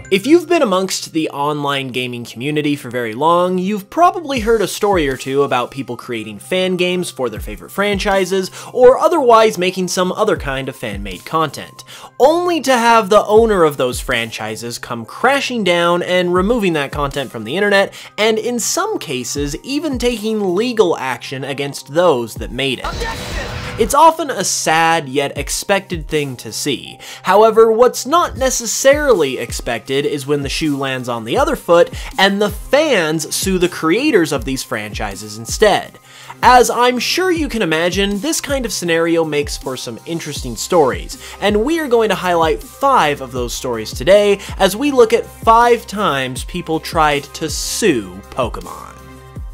If you've been amongst the online gaming community for very long, you've probably heard a story or two about people creating fan games for their favorite franchises, or otherwise making some other kind of fan-made content, only to have the owner of those franchises come crashing down and removing that content from the internet, and in some cases, even taking legal action against those that made it. Objection! It's often a sad yet expected thing to see. However, what's not necessarily expected is when the shoe lands on the other foot and the fans sue the creators of these franchises instead. As I'm sure you can imagine, this kind of scenario makes for some interesting stories, and we are going to highlight 5 of those stories today as we look at 5 times people tried to sue Pokémon.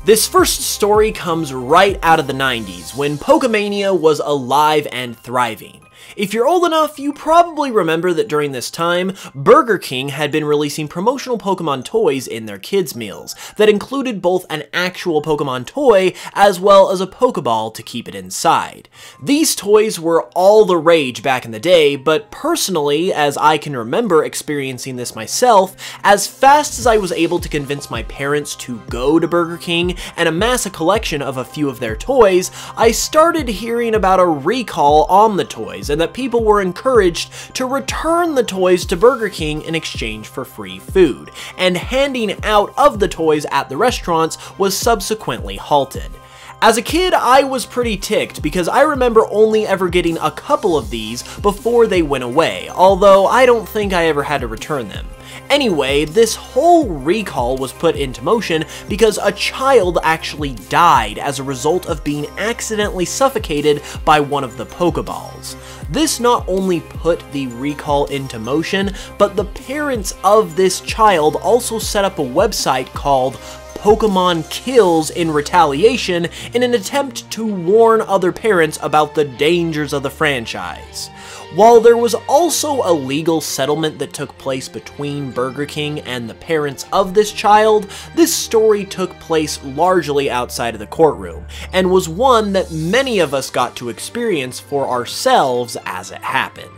This first story comes right out of the 90s, when Pokemania was alive and thriving. If you're old enough, you probably remember that during this time, Burger King had been releasing promotional Pokemon toys in their kids' meals that included both an actual Pokemon toy as well as a Pokeball to keep it inside. These toys were all the rage back in the day, but personally, as I can remember experiencing this myself, as fast as I was able to convince my parents to go to Burger King and amass a collection of a few of their toys, I started hearing about a recall on the toys, and that people were encouraged to return the toys to Burger King in exchange for free food, and handing out of the toys at the restaurants was subsequently halted. As a kid, I was pretty ticked because I remember only ever getting a couple of these before they went away, although I don't think I ever had to return them. Anyway, this whole recall was put into motion because a child actually died as a result of being accidentally suffocated by one of the Pokeballs. This not only put the recall into motion, but the parents of this child also set up a website called Pokemon Kills in retaliation in an attempt to warn other parents about the dangers of the franchise. While there was also a legal settlement that took place between Burger King and the parents of this child, this story took place largely outside of the courtroom, and was one that many of us got to experience for ourselves as it happened.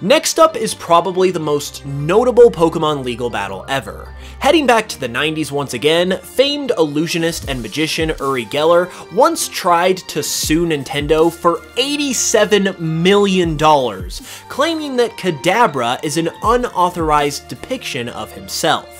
Next up is probably the most notable Pokemon legal battle ever. Heading back to the 90s once again, famed illusionist and magician Uri Geller once tried to sue Nintendo for $87 million, claiming that Kadabra is an unauthorized depiction of himself.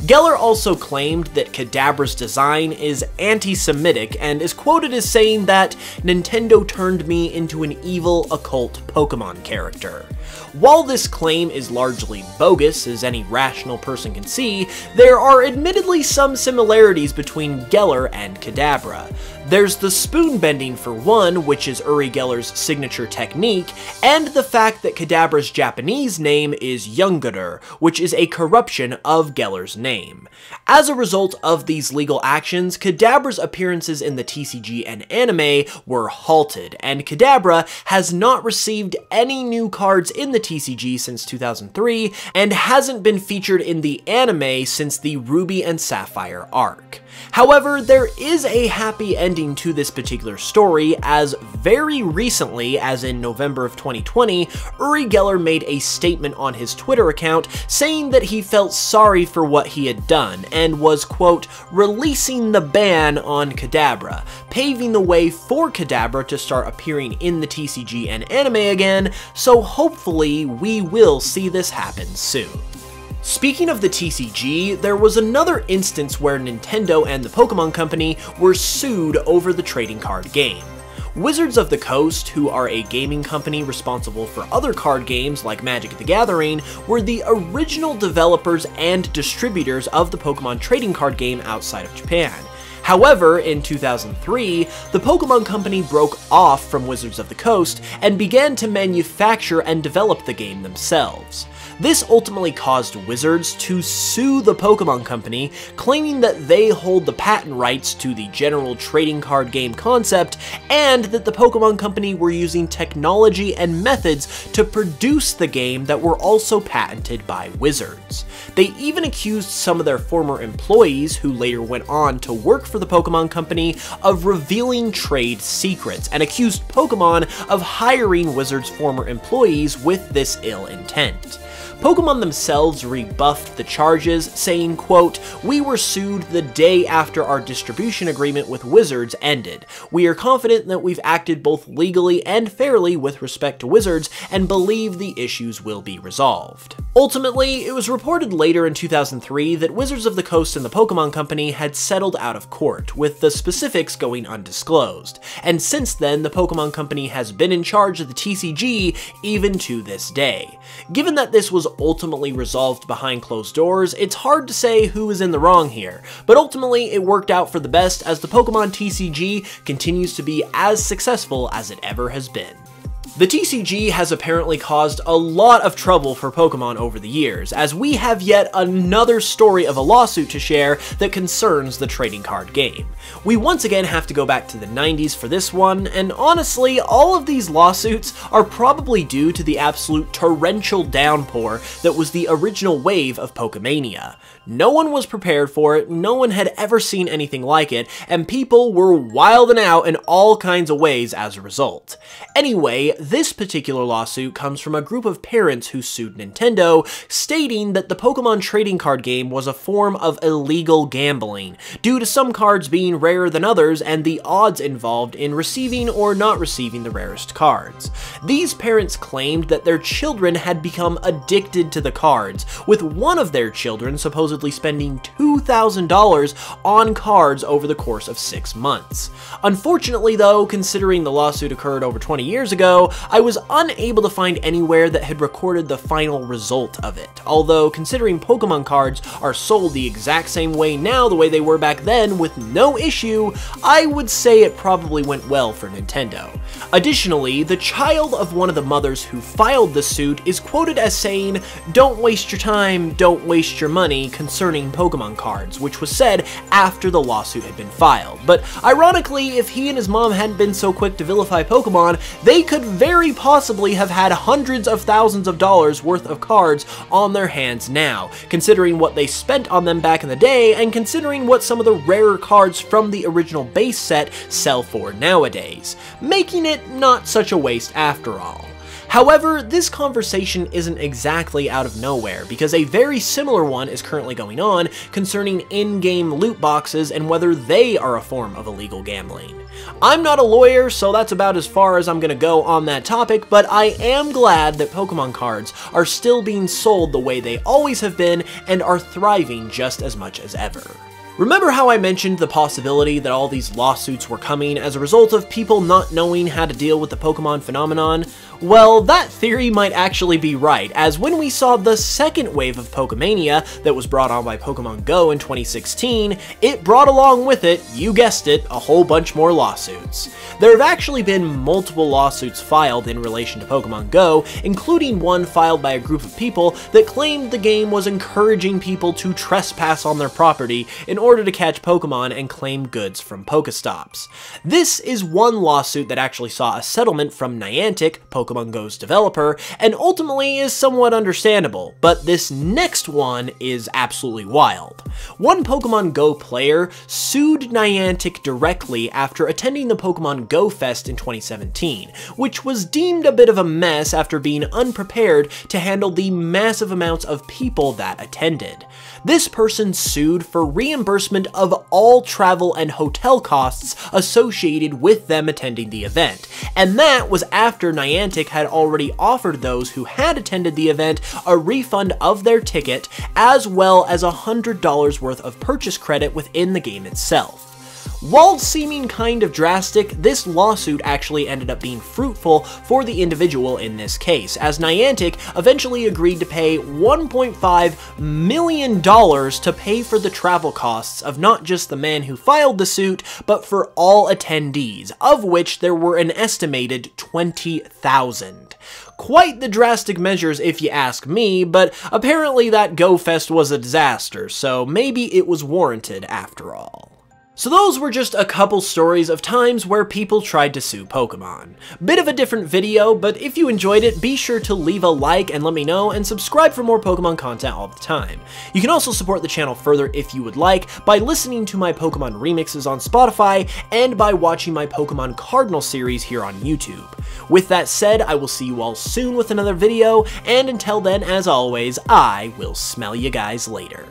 Geller also claimed that Kadabra's design is anti-Semitic and is quoted as saying that Nintendo turned me into an evil occult Pokemon character. While this claim is largely bogus, as any rational person can see, there are admittedly some similarities between Geller and Kadabra. There's the spoon bending for one, which is Uri Geller's signature technique, and the fact that Kadabra's Japanese name is Younguder, which is a corruption of Geller's name. As a result of these legal actions, Kadabra's appearances in the TCG and anime were halted, and Kadabra has not received any new cards in the TCG since 2003, and hasn't been featured in the anime since the Ruby and Sapphire arc. However, there is a happy ending to this particular story, as very recently, as in November of 2020, Uri Geller made a statement on his Twitter account saying that he felt sorry for what he had done, and was, quote, releasing the ban on Kadabra, paving the way for Kadabra to start appearing in the TCG and anime again, so hopefully we will see this happen soon. Speaking of the TCG, there was another instance where Nintendo and the Pokemon Company were sued over the trading card game. Wizards of the Coast, who are a gaming company responsible for other card games like Magic the Gathering, were the original developers and distributors of the Pokemon trading card game outside of Japan. However, in 2003, the Pokemon Company broke off from Wizards of the Coast and began to manufacture and develop the game themselves. This ultimately caused Wizards to sue the Pokemon Company, claiming that they hold the patent rights to the general trading card game concept, and that the Pokemon Company were using technology and methods to produce the game that were also patented by Wizards. They even accused some of their former employees, who later went on to work for the Pokemon Company, of revealing trade secrets, and accused Pokemon of hiring Wizards' former employees with this ill intent. Pokémon themselves rebuffed the charges, saying, quote, "We were sued the day after our distribution agreement with Wizards ended. We are confident that we've acted both legally and fairly with respect to Wizards and believe the issues will be resolved." Ultimately, it was reported later in 2003 that Wizards of the Coast and the Pokémon Company had settled out of court, with the specifics going undisclosed, and since then the Pokémon Company has been in charge of the TCG even to this day. Given that this was ultimately resolved behind closed doors, it's hard to say who is in the wrong here, but ultimately it worked out for the best as the Pokémon TCG continues to be as successful as it ever has been. The TCG has apparently caused a lot of trouble for Pokémon over the years, as we have yet another story of a lawsuit to share that concerns the trading card game. We once again have to go back to the 90s for this one, and honestly, all of these lawsuits are probably due to the absolute torrential downpour that was the original wave of Pokémania. No one was prepared for it, no one had ever seen anything like it, and people were wilding out in all kinds of ways as a result. Anyway, this particular lawsuit comes from a group of parents who sued Nintendo, stating that the Pokémon trading card game was a form of illegal gambling, due to some cards being rarer than others and the odds involved in receiving or not receiving the rarest cards. These parents claimed that their children had become addicted to the cards, with one of their children supposedly spending $2,000 on cards over the course of 6 months. Unfortunately though, considering the lawsuit occurred over 20 years ago, I was unable to find anywhere that had recorded the final result of it, although considering Pokemon cards are sold the exact same way now the way they were back then with no issue, I would say it probably went well for Nintendo. Additionally, the child of one of the mothers who filed the suit is quoted as saying, "Don't waste your time, don't waste your money concerning Pokemon cards," which was said after the lawsuit had been filed. But ironically, if he and his mom hadn't been so quick to vilify Pokemon, they could very possibly have had hundreds of thousands of dollars worth of cards on their hands now, considering what they spent on them back in the day and considering what some of the rarer cards from the original base set sell for nowadays, making it not such a waste after all. However, this conversation isn't exactly out of nowhere, because a very similar one is currently going on concerning in-game loot boxes and whether they are a form of illegal gambling. I'm not a lawyer, so that's about as far as I'm gonna go on that topic, but I am glad that Pokemon cards are still being sold the way they always have been and are thriving just as much as ever. Remember how I mentioned the possibility that all these lawsuits were coming as a result of people not knowing how to deal with the Pokemon phenomenon? Well, that theory might actually be right, as when we saw the second wave of Pokemania that was brought on by Pokemon Go in 2016, it brought along with it, you guessed it, a whole bunch more lawsuits. There have actually been multiple lawsuits filed in relation to Pokemon Go, including one filed by a group of people that claimed the game was encouraging people to trespass on their property in order to catch Pokemon and claim goods from Pokestops. This is one lawsuit that actually saw a settlement from Niantic, Pokemon Go's developer, and ultimately is somewhat understandable, but this next one is absolutely wild. One Pokemon Go player sued Niantic directly after attending the Pokemon Go Fest in 2017, which was deemed a bit of a mess after being unprepared to handle the massive amounts of people that attended. This person sued for reimbursement of all travel and hotel costs associated with them attending the event, and that was after Niantic had already offered those who had attended the event a refund of their ticket, as well as $100 worth of purchase credit within the game itself. While seeming kind of drastic, this lawsuit actually ended up being fruitful for the individual in this case, as Niantic eventually agreed to pay $1.5 million to pay for the travel costs of not just the man who filed the suit, but for all attendees, of which there were an estimated 20,000. Quite the drastic measures if you ask me, but apparently that Go Fest was a disaster, so maybe it was warranted after all. So those were just a couple stories of times where people tried to sue Pokemon. Bit of a different video, but if you enjoyed it, be sure to leave a like and let me know, and subscribe for more Pokemon content all the time. You can also support the channel further if you would like by listening to my Pokemon remixes on Spotify and by watching my Pokemon Cardinal series here on YouTube. With that said, I will see you all soon with another video, and until then, as always, I will smell you guys later.